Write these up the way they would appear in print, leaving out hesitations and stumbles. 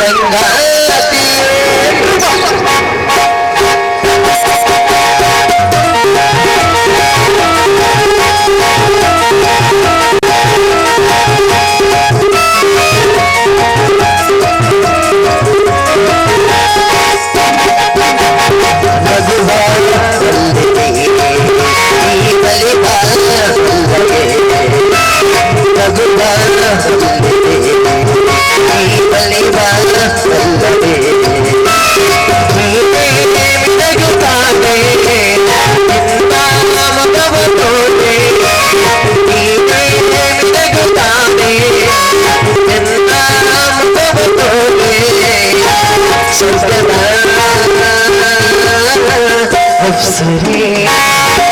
ಸಂಗಾತಿ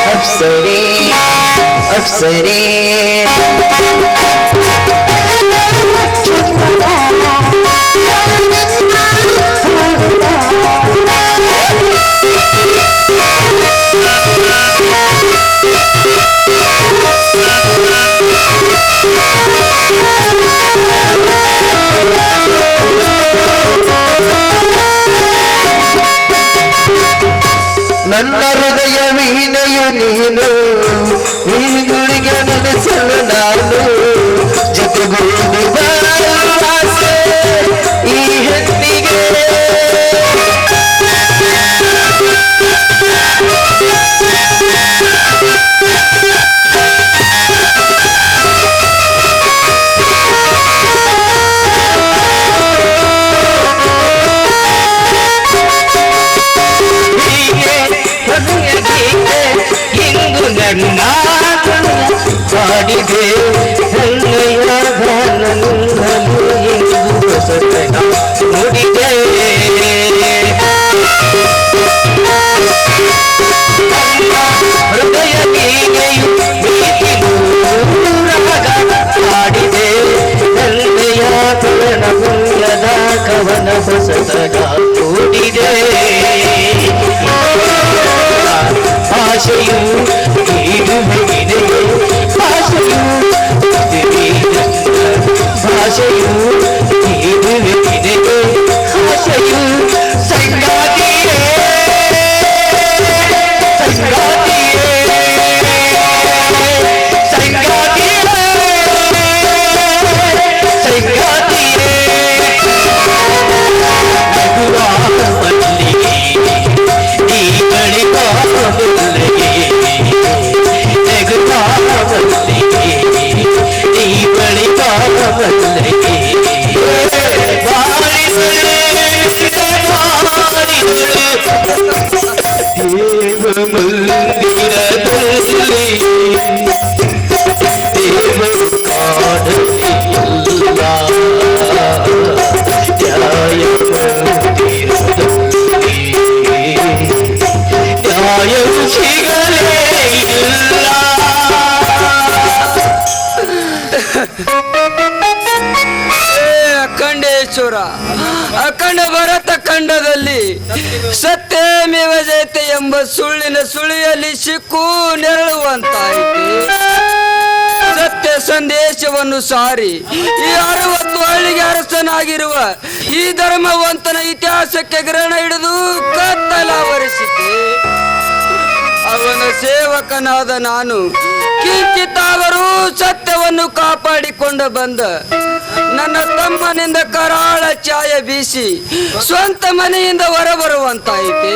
अप्सरे अप्सरे ನನ್ನ ಹೃದಯ ವೀಣೆಯು ನೀನು ನೀನುಗಳಿಗೆ ನೆನೆಸಲು ನಾನು ಜೊತೆಗೂಡಿ ಬಾಳುವ ಆಸೆ ಈ ಹೆಣ್ಣಿಗೆ ಪಾಡಿದೆ ಹೆಣ್ಣೆಯ ನುಡಿದೆ ಹೃದಯ ಬೀಗೆಯು ಪಾಡಿದೆ ಹೆಣ್ಣೆಯ ಕವನ ಕವನ ಹೊಸತಗ ಕೂಡಿದೆ ಆಶೆಯು ಭಾಷೆಯು ಭಾಷೆಯು ಸಂಗಾತಿಯೇ ಅಖಂಡೇಶ್ವರ ಅಖಂಡ ಭರತ ಖಂಡದಲ್ಲಿ ಸತ್ಯಮೇವ ಜಯತೆ ಎಂಬ ಸುಳ್ಳಿನ ಸುಳಿಯಲ್ಲಿ ಸಿಕ್ಕು ನೆರಳುವಂತಾಯಿತು. ಸತ್ಯ ಸಂದೇಶವನ್ನು ಸಾರಿ ಈ 60 ಹಳ್ಳಿಗೆ ಅರಸನಾಗಿರುವ ಈ ಧರ್ಮವಂತನ ಇತಿಹಾಸಕ್ಕೆ ಗ್ರಹಣ ಹಿಡಿದು ಕತ್ತಲಾವರಿಸಿದೆ. ಅವನ ಸೇವಕನಾದ ನಾನು ಕಿಂಚಿತ್ತಾದರೂ ಸತ್ಯವನ್ನು ಕಾಪಾಡಿಕೊಂಡು ಬಂದ ನನ್ನ ತಮ್ಮನಿಂದ ಕರಾಳ ಛಾಯ ಬೀಸಿ ಸ್ವಂತ ಮನೆಯಿಂದ ಹೊರಬರುವಂತಾಯಿತೆ.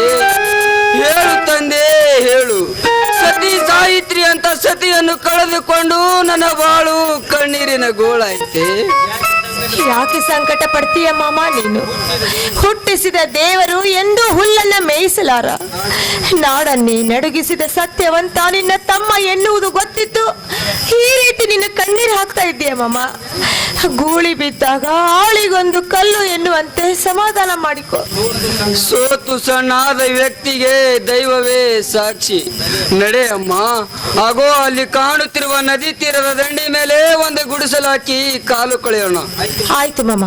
ಹೇಳು ತಂದೆ ಹೇಳು, ಸತಿ ಸಾವಿತ್ರಿ ಅಂತ ಸತಿಯನ್ನು ಕಳೆದುಕೊಂಡು ನನ್ನ ಬಾಳು ಕಣ್ಣೀರಿನ ಗೋಳಾಯ್ತೆ. ಯಾಕೆ ಸಂಕಟ ಪಡ್ತೀಯ ಮಾಮ? ನೀನು ಹುಟ್ಟಿಸಿದ ದೇವರು ಎಂದು ಹುಲ್ಲನ್ನ ಮೇಯಿಸಲಾರ. ನಾಡನ್ನೇ ನಡುಗಿಸಿದ ಸತ್ಯವಂತ ನಿನ್ನ ತಮ್ಮ ಎನ್ನುವುದು ಗೊತ್ತಿತ್ತು ಈ ರೀತಿ ನಿನ್ನ ಕಣ್ಣೀರು ಹಾಕ್ತಾ ಇದ್ದೀಯ ಮಾಮ. ಗೂಳಿ ಬಿದ್ದಾಗ ಆಳಿಗೊಂದು ಕಲ್ಲು ಎನ್ನುವಂತೆ ಸಮಾಧಾನ ಮಾಡಿಕೊ. ಸೋತು ಸಣ್ಣಾದ ವ್ಯಕ್ತಿಗೆ ದೈವವೇ ಸಾಕ್ಷಿ. ನಡೆ ಅಮ್ಮ, ಆಗೋ ಅಲ್ಲಿ ಕಾಣುತ್ತಿರುವ ನದಿ ತೀರದ ದಂಡಿ ಮೇಲೆ ಒಂದು ಗುಡಿಸಲು ಹಾಕಿ ಕಾಲು ಕಳೆಯೋಣ. ಆಯ್ತು ಮಾಮ,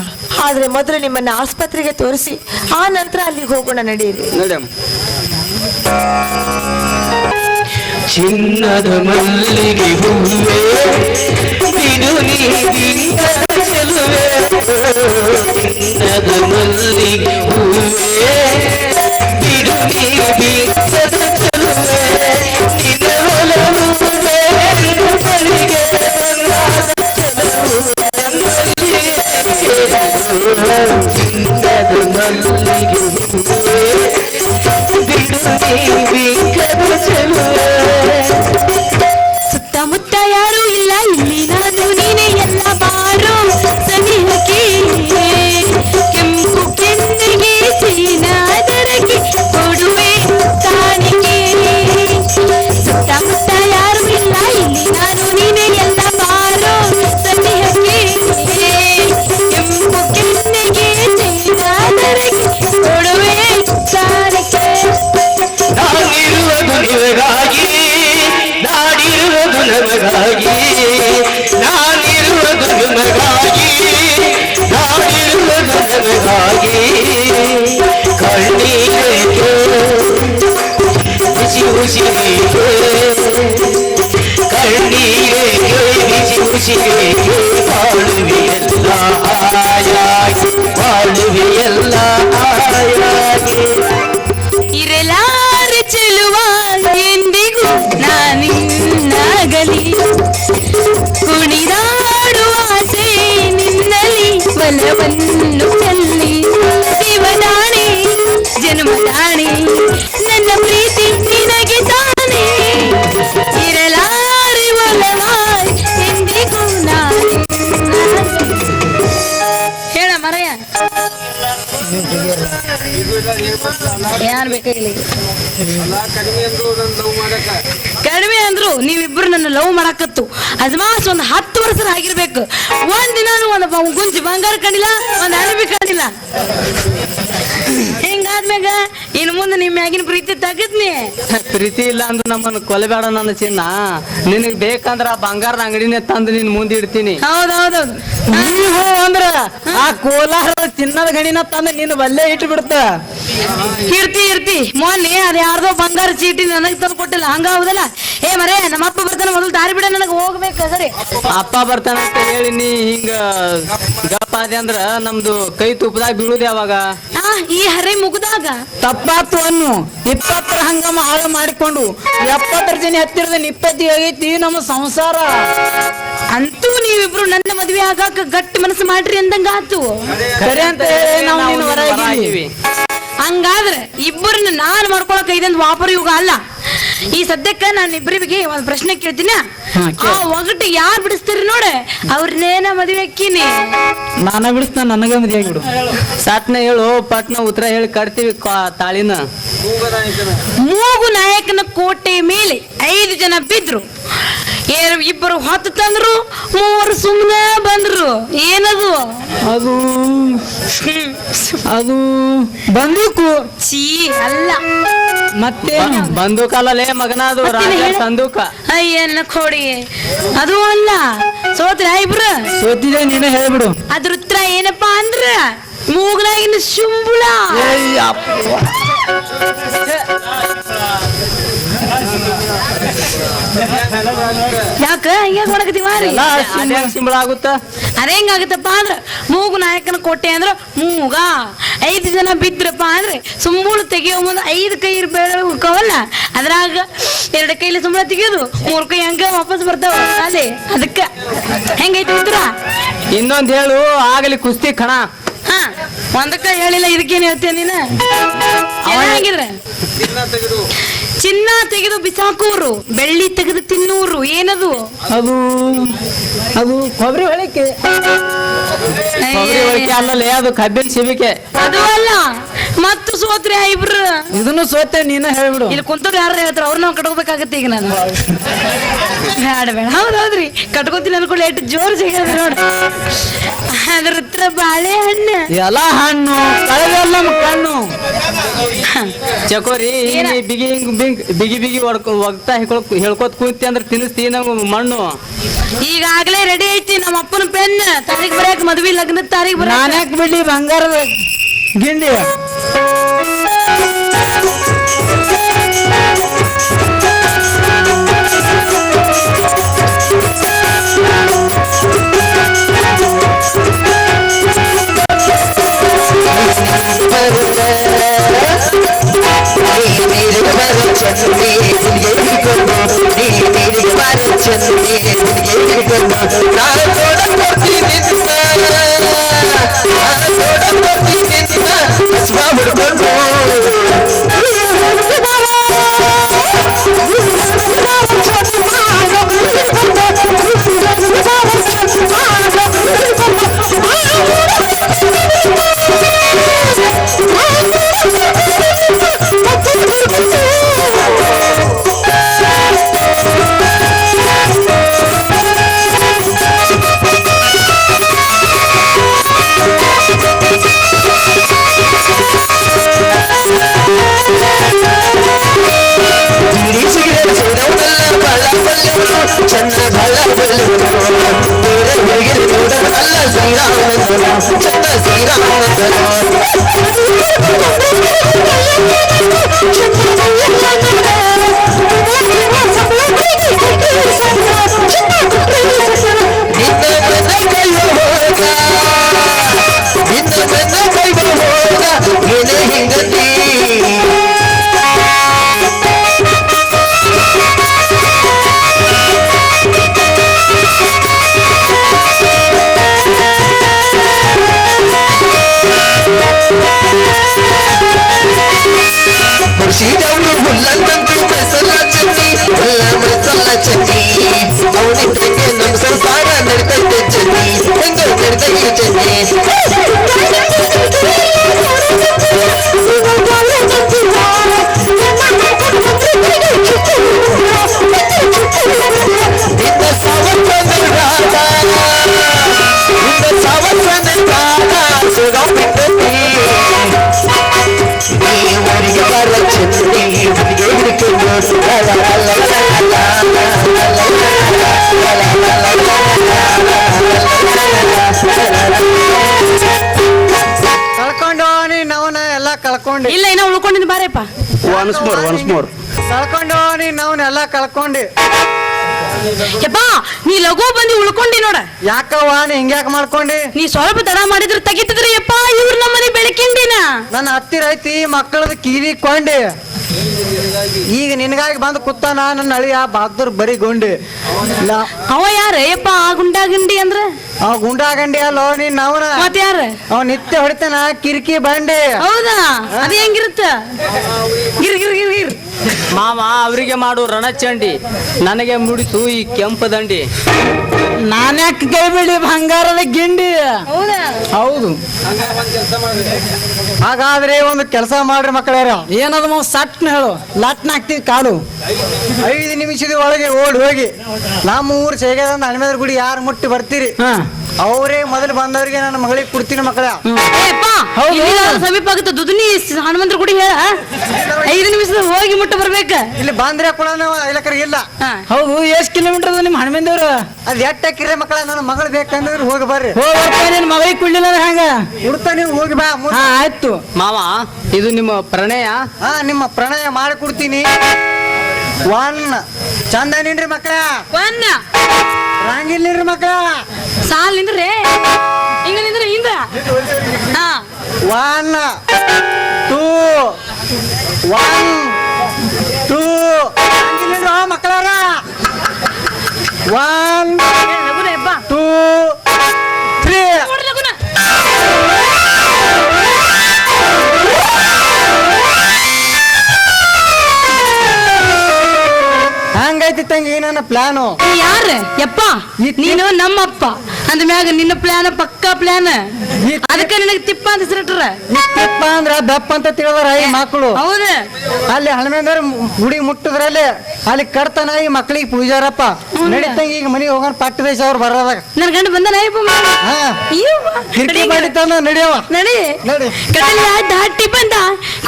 ಆದ್ರೆ ಮೊದಲು ನಿಮ್ಮನ್ನ ಆಸ್ಪತ್ರೆಗೆ ತೋರಿಸಿ ಆ ನಂತರ ಅಲ್ಲಿಗೆ ಹೋಗೋಣ. ನಡೆಯಿರಿ. ನಡೆ. ಚಿನ್ನದ ಮಲ್ಲಿಗೆ ಹೂವೇ ಬಿಡು ನೀ ಚೆಲುವೆ, ಚಿನ್ನದ ಹಾಗೆ ಕಣ್ಣೀರೇಕೆ ಬಿಸಿ ಉಸಿರೇಕೆ ಕಣ್ಣೀರೇಕೆ ಬಿಸಿ ಉಸಿರೇಕೆ ಬಾಳುವೆಯೆಲ್ಲ ಹಾಯಾಗಿ ಬಾಳುವೆಯೆಲ್ಲ ಹಾಯಾಗಿ ಇರಲಾರೆ ಚೆಲುವ ಎಂದಿಗೂ ನಾನಿನ್ನಾಗಲಿ ಕುಣಿದಾಡುವ ಆಸೆ ನಿನ್ನಲ್ಲಿ ಬಲವನ್ನು ಚೆಲ್ಲಿ ಶಿವದಾಣೆ ಜನ್ಮದಾಣೆ ನನ್ನ ಪ್ರೀತಿ ನಿನಗೆ ತಾನೆ ಇರಲಾರೆ ಒಲವ ಎಂದಿಗೂ ಹೇಳ ಮರಯ್ಯ ಯಾರು ಬೇಕಾಗಿಲ್ಲ ಕಡಿಮೆ ಅಂದ್ರು ನೀವಿಬ್ರು ನನ್ನ ಲವ್ ಮಾಡಕತ್ತು ಅಜ್ಮಾಸ್ ಒಂದ್ 10 ವರ್ಷ ಆಗಿರ್ಬೇಕು ಒಂದ್ ದಿನ ಒಂದು ಗುಂಜಿ ಬಂಗಾರ ಕಂಡಿಲ್ಲ ಒಂದ್ ಅರಬಿ ಕಂಡಿಲ್ಲ ಹಿಂಗಾದ್ಮ್ಯಾಗ ಇನ್ ಮುಂದೆ ನಿಮ್ ಮ್ಯಾಗಿನ ಪ್ರೀತಿ ತಗದ್ನಿ ಪ್ರೀತಿ ಇಲ್ಲ ಅಂದ್ರೆ ನಮ್ಮನ್ನು ಕೊಲೆಬೇಡ ನನ್ನ ಚಿನ್ನ ನಿನಗ್ ಬೇಕಂದ್ರ ಆ ಬಂಗಾರದ ಅಂಗಡಿನೇ ತಂದು ನಿನ್ ಮುಂದೆ ಇಡ್ತೀನಿ ಹೌದೌದೌದು ನೀವು ಅಂದ್ರ ಆ ಕೋಲಾರದ ಚಿನ್ನದ ಗಣಿನ ತಂದು ನೀನು ಬಲ್ಲೆ ಇಟ್ಟು ಬಿಡ್ತ ಇರ್ತಿ ಮೊನ್ನೆ ಅದ್ ಯಾರ್ದೋ ಬಂಗಾರ ಚೀಟಿ ನನಗ್ ತಂದು ಕೊಟ್ಟಿಲ್ಲ ಹಂಗ ಹೌದಲ್ಲ ಏ ಮರೇ ನಮ್ಮಪ್ಪ ಬರ್ತಾನೆ ಮೊದಲು ದಾರಿ ಬಿಡ ನನಗೆ ಹೋಗ್ಬೇಕು ಸರಿ ಅಪ್ಪ ಬರ್ತಾನ ಅಂತ ಹೇಳಿ ನೀ ಹಿಂಗ ಗಪ್ಪ ಅದೇ ಅಂದ್ರ ನಮ್ದು ಕೈ ತುಪ್ಪದಾಗ ಬೀಳುದು ಯಾವಾಗ ಈ ಹರೆ ಮುಗ್ದಾಗ ತಪ್ಪಾತು ಅನ್ನು 20 ಹಂಗಮ ಹಾಳು ಮಾಡಿಕೊಂಡು 70 ಜನ ಹತ್ತಿರದ ನಿಪ್ಪತ್ತಿ ಆಗೈತಿ ನಮ್ಮ ಸಂಸಾರ ಅಂತೂ ನೀವಿಬ್ರು ನನ್ನ ಮದ್ವೆ ಆಗಾಕ ಗಟ್ಟಿ ಮನಸ್ಸು ಮಾಡ್ರಿ ಅಂದಂಗ ಆತು ಕರೆ ಅಂತ ಹೇಳಿ ನಾವು ನೀನು ಹೊರಗಿವಿ ಹಂಗಾದ್ರೆ ಇಬ್ಬರನ್ನ ನಾನು ಮಾಡ್ಕೊಳಕ್ ಇದಂತ ವಾಪರ ಯುಗ ಅಲ್ಲ ಈ ಸದ್ಯಕ್ಕ ನಾನು ಇಬ್ಬರಿಗೆ ಒಂದ್ ಪ್ರಶ್ನೆ ಕೇಳ್ತೀನಿ ಆ ಒಗಟ್ಟು ಯಾರು ಬಿಡಿಸ್ತೀರಿ ನೋಡೆ ಅವ್ರನ್ನೇನ ಮದುವೆ ಅಕ್ಕಿನಿ ನಾನ ಬಿಡಿಸ್ತ ನನಗ ಮದುವೆ ಆಗಿಬಿಡು ಸಾತ್ನ ಹೇಳು ಪಟ್ನ ಉತ್ತರ ಹೇಳಿ ಕಟ್ತೀವಿ ತಾಳಿನ ಮೂಗು ನಾಯಕನ ಕೋಟೆ ಮೇಲೆ 5 ಜನ ಬಿದ್ರು ಇಬ್ಬರು ಹೊತ್ತು ತಂದ್ರು 3 ಸುಮ್ಮನೆ ಬಂದ್ರು ಏನದು ಅದು ಅದು ಬಂದೂಕು ಚೀ ಅಲ್ಲ ಮತ್ತೆ ಬಂದೂಕಲ್ಲೇ ಮಗನ ಅದು ಸಂದೂಕ ಅಯ್ಯನ್ನ ಕೊಡಿ ಅದು ಅಲ್ಲ ಸೋತ್ರ ಇಬ್ರು ಸೋತಿದೆ ನೀನೇ ಹೇಳ್ಬಿಡು ಅದ್ರ ಉತ್ತರ ಏನಪ್ಪಾ ಅಂದ್ರ ಮೂಗನಾಗಿನ ಶುಂಬುಳ ಯಾಕ ಹಿಂಗ ಮಾಡಕತ್ತಿ ಮಾರಿ ಸಿಂಬಳ ಆಗುತ್ತ ಅದ ಹೆಂಗಾಗತ್ತಪ್ಪ ಅಂದ್ರ ಮೂಗು ನಾಯಕನ ಕೊಟ್ಟೆ ಅಂದ್ರ ಮೂಗ 5 ಜನ ಬಿದ್ರಪ್ಪ ಅಂದ್ರೆ ಸುಂಬುಳು ತೆಗಿಯೋ ಮುಂದೆ 5 ಕೈ ಬೇಕವಲ್ಲ ಅದ್ರಾಗ 2 ಕೈಲಿ ಸುಂಬಳ ತೆಗಿಯೋದು 3 ಕೈ ಹಂಗ ವಾಪಸ್ ಬರ್ತಾವ ಅದೇ ಅದಕ್ಕ ಹೆಂಗೈತಿ ಉತ್ತರ ಇನ್ನೊಂದ್ ಹೇಳು ಆಗಲಿ ಕುಸ್ತಿ ಕಣ ಹಾ ಒಂದಕ್ಕ ಹೇಳಿಲ್ಲ ಇದಕ್ಕೇನ್ ಹೇಳ್ತೇನೆ ನೀನ ಏನಾಗಿದ್ರೆ ಚಿನ್ನ ತೆಗೆದು ಬಿಸಾಕೂರು ಬೆಳ್ಳಿ ತೆಗೆದು ತಿನ್ನೂರು ಏನದು ಅದು ಅದು ಕೊಬ್ಬರಿ ಹೊಳಿಕೆ ಅಲ್ಲಲೇ ಅದು ಕಬ್ಬಿನ ಶಿಬಿಕೆ ಅದು ಅಲ್ಲ ಮತ್ತು ಸೋತ್ರೆ ಇಬ್ರು ಇದನ್ನು ಸೋತೆ ನೀನ ಹೇಳ್ಬಿಡು ಇಲ್ಲಿ ಕುಂತವ್ರು ಯಾರು ಹೇಳ್ತಾರ ಅವ್ರು ನಾವು ಕಟ್ಕೋಬೇಕಾಗತ್ತೆ ಈಗ ನಾನು ಬೇಡ ಬೇಡ ಹೌದೌದ್ರಿ ಕಟ್ಕೋತೀನಿ ಅನ್ಕೊಳ್ಳಿ ಎಷ್ಟು ಜೋರು ಸಿಗದ ನೋಡ ಅದ್ರ ಹತ್ರ ಬಾಳೆಹಣ್ಣು ಎಲ್ಲ ಹಣ್ಣು ಕಳೆದೆಲ್ಲ ಕಣ್ಣು ಚಕೋರಿ ಬಿಗಿ ಬಿಗಿ ಬಿಗಿ ಒಗ್ತಾ ಹೇಳ್ಕೊತ್ ಕುಂತಿ ಅಂದ್ರೆ ತಿನ್ನಿಸ್ತಿ ನಮ್ಗೆ ಮಣ್ಣು ಈಗಾಗಲೇ ರೆಡಿ ಐತಿ ನಮ್ಮ ಅಪ್ಪನ ಪೆನ್ ತಾರೀಖ್ ಬರಕ್ ಮದ್ವಿ ಲಗ್ನದ ತಾರೀಖ್ ಬರ ನಾನ್ಯಾಕ್ ಬಿಡ್ಲಿ ಬಂಗಾರದ ಗಿಂಡಿ ಶ್ರೀರಾಮ ಚನ್ನಿ ಅವನಿದ್ದಂಗೆ ನಮ್ಮ ಸಂಸಾರ ನಡ್ತೈತೆ ಚನ್ನಿ ಹೆಂಗ ನಡ್ತೈತೆ ಚನ್ನಿ ನಿನ್ನ ಸಾವಸ ಸುಗಮ್ ಬಿಟ್ಟತಿ ನೀ ಊರಿಗೆ ಬರ ಚನ್ನಿ ಹುಡುಗೆ ಹಿಡ್ಕೊಂಡು ಕಳ್ಕೊಂಡು ನೀನ್ ಅವನ ಎಲ್ಲ ಕಳ್ಕೊಂಡಿ ಇಲ್ಲ ಇನ್ನ ಉಳ್ಕೊಂಡಿದ್ದು ಬಾರಪ್ಪ. ಒನ್ಸ್ ಮೋರ್ ಕಳ್ಕೊಂಡು ನೀನ್ ಅವನ ಎಲ್ಲ ಕಳ್ಕೊಂಡಿ ಯಪ್ಪ ನೀ ಲಘು ಬಂದು ಉಳ್ಕೊಂಡಿ ನೋಡ. ಯಾಕವ್ವ ನೀ ಹಿಂಗ್ಯಾಕ್ ಮಾಡ್ಕೊಂಡಿ? ನೀ ಸ್ವಲ್ಪ ತಡ ಮಾಡಿದ್ರೆ ತೆಗಿತಿದ್ರಿ ಯಪ್ಪ. ಇವ್ರ ನಮ್ಮನೆ ಬೆಳಕಿಂಡಿನ ನನ್ನ ಹತ್ತಿರ ಐತಿ ಮಕ್ಕಳದ ಕಿವಿ ಕೊಂಡಿ. ಈಗ ನಿನಗಾಗಿ ಬಂದು ಕುತ್ತಾನ ನನ್ನ ಅಳಿಯ ಬಹದ್ದೂರ್ ಬರಿ ಗುಂಡಿ. ಅವ ಯಾರ ಯಪ್ಪ ಆ ಗುಂಡಾ ಗುಂಡಿ ಅಂದ್ರ? ಅವ ಗುಂಡಾ ಗಂಡಿ ಅಲ್ಲೋ ನೀನ್ ಅವನ. ಮತ್ ಯಾರ? ಅವ ನಿತ್ಯ ಹೊಡಿತಾನ ಕಿರಿಕಿ ಬಂಡಿ. ಹೌದಾ? ಅದ ಹೆಂಗಿರುತ್ತ? ಗಿರ್ ಗಿರ್ ಗಿರ್ ಗಿರ್ ಮಾಮ ಅವರಿಗೆ ಮಾಡು ರಣಚಂಡಿ, ನನಗೆ ಮುಡಿಸು ಈ ಕೆಂಪು ದಂಡಿ. ನಾನ್ಯಾಕೆ ಕೈ ಬಿಡಿ ಬಂಗಾರದ ಗಿಂಡಿ. ಹೌದಾ? ಹೌದು. ಹಾಗಾದ್ರೆ ಒಂದು ಕೆಲಸ ಮಾಡ್ರಿ ಮಕ್ಕಳ್ಯಾರ. ಏನದ ಸಟ್ನ ಹೇಳು, ಲಟ್ನ ಹಾಕ್ತಿವಿ ಕಾಡು. 5 ನಿಮಿಷದ ಒಳಗೆ ಓಡಿ ಹೋಗಿ ನಮ್ಮ ಊರು ಸೇಗದಂದ ಹನುಮೇದ್ರ ಗುಡಿ ಯಾರು ಮುಟ್ಟಿ ಬರ್ತೀರಿ ಅವರೇ ಮೊದಲು ಬಂದವರಿಗೆ ನನ್ನ ಮಗಳಿಗೆ ಕೊಡ್ತೀನಿ ಮಕ್ಕಳ. ಸಮೀಪ ಆಗುತ್ತೆ ದುದುನಿ ಹನುಮಂತರ ಗುಡಿ ಹೇಳ. 5 ನಿಮಿಷದ ಹೋಗಿ ಮುಟ್ಟ ಬರ್ಬೇಕ. ಇಲ್ಲಿ ಬಂದ್ರೆ ಕೂಡ ಇಲ್ಲಕರಿಗೆ ಇಲ್ಲ. ಹೌದು. ಎಷ್ಟ್ ಕಿಲೋಮೀಟರ್ ಅದ ನಿಮ್ಮ ಹನುಮಂದೇವ್ರ? ಅದ್ ಎಟ್ಟಕ್ಕಿರ ಮಕ್ಕಳ ನನ್ನ ಮಗಳು ಬೇಕಂದ್ರೆ ಹೋಗಿ ಬರ್ರಿ. ನಿನ್ ಮಗಳಿಗೆ ಕುಳ್ಳಿಲ್ಲ ಹೆಂಗ ಹುಡ್ತಾ ನೀವು ಹೋಗಿ ಬಾ. ಆಯ್ತು ಮಾವ, ಇದು ನಿಮ್ಮ ಪ್ರಣಯ. ನಿಮ್ಮ ಪ್ರಣಯ ಮಾಡಿ ಕೊಡ್ತೀನಿ. ಚಂದ ನಿನ್ರಿ ಮಕ್ಕಳ, ರಾಂಗಿಲ್ ನಿನ್ರಿ ಮಕ್ಕಳ. ಸಾಲ್ ನಿಂದ್ರೆ ಹಿಂಗ ನಿಂದ್ರೆ ಹಿಂದ 1 2 1 2 ಮಕ್ಕಳಾರ 1 2 3. ಹಂಗೈತಿ ತಂಗಿ ನನ್ನ ಪ್ಲಾನು. ಯಾರ ಯಪ್ಪ? ನೀನು ನಮ್ಮಪ್ಪ ಅಂದ ಮ್ಯಾಗ ನಿನ್ನ ಪ್ಲಾನ್ ಪಕ್ಕಾ ಪ್ಲಾನ್. ಅದಕ್ಕೆ ನಿನಗೆ ತಿಪ್ಪ ಅಂತ ಹೆಸರಿಟ್ರ. ತಿಪ್ಪ ಅಂದ್ರ ಬೆಪ್ಪ ಅಂತ ತಿಳಿದಾರ ಈ ಮಕ್ಕಳು. ಹೌದ? ಅಲ್ಲಿ ಹನುಮೇಂದ್ರ ಗುಡಿ ಮುಟ್ಟದ್ರಲ್ಲಿ ಅಲ್ಲಿ ಕಡ್ತಾನ ಈ ಮಕ್ಕಳಿಗೆ ಪೂಜಾರಪ್ಪ. ನಡೀತಂಗ ಈಗ ಮನೆಗೆ ಹೋಗೋಣ ಪಟ್ಟ ದೇಶ ಅವ್ರು ಬರೋದಾಗ. ನನ್ ಗಂಡ ಬಂದನ ಕಿರ್ಕಿ ಮಾಡಿತಾನ ನಡಿಯವ ನಡಿ. ನಡಿ. ಕಡಲ ದಾಟಿ ಬಂದ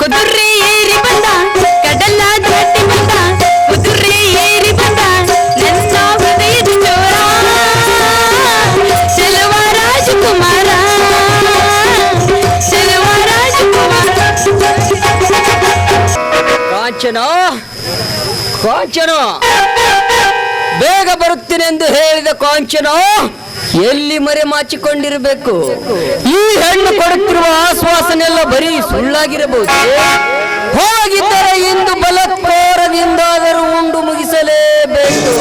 ಕುದುರೆ ಏರಿ ಬಂದ, ಕಡಲ ದಾಟಿ ಬಂದ ಕುದುರೆ ಏರಿ ಬಂದ, ನನ್ನ ಹೃದಯದ ಚೋರ ಚೆಲುವ ರಾಜಕುಮಾರ, ಚೆಲುವ ರಾಜಕುಮಾರ. ಕಾಂಚನ ಕಾಂಚನ ಬೇಗ ಬರುತ್ತೇನೆಂದು ಹೇಳಿದ ಕಾಂಚನ ಎಲ್ಲಿ ಮರೆ ಮಾಚಿಕೊಂಡಿರಬೇಕು? ಈ ಹೆಣ್ಣು ಕೊಡುತ್ತಿರುವ ಆಶ್ವಾಸನೆಲ್ಲ ಬರೀ ಸುಳ್ಳಾಗಿರಬಹುದು. ಹೋಗಿದ್ದರೆ ಇಂದು ಬಲತ್ಕಾರದಿಂದಾದರೂ ಉಂಡು ಮುಗಿಸಲೇಬೇಕು.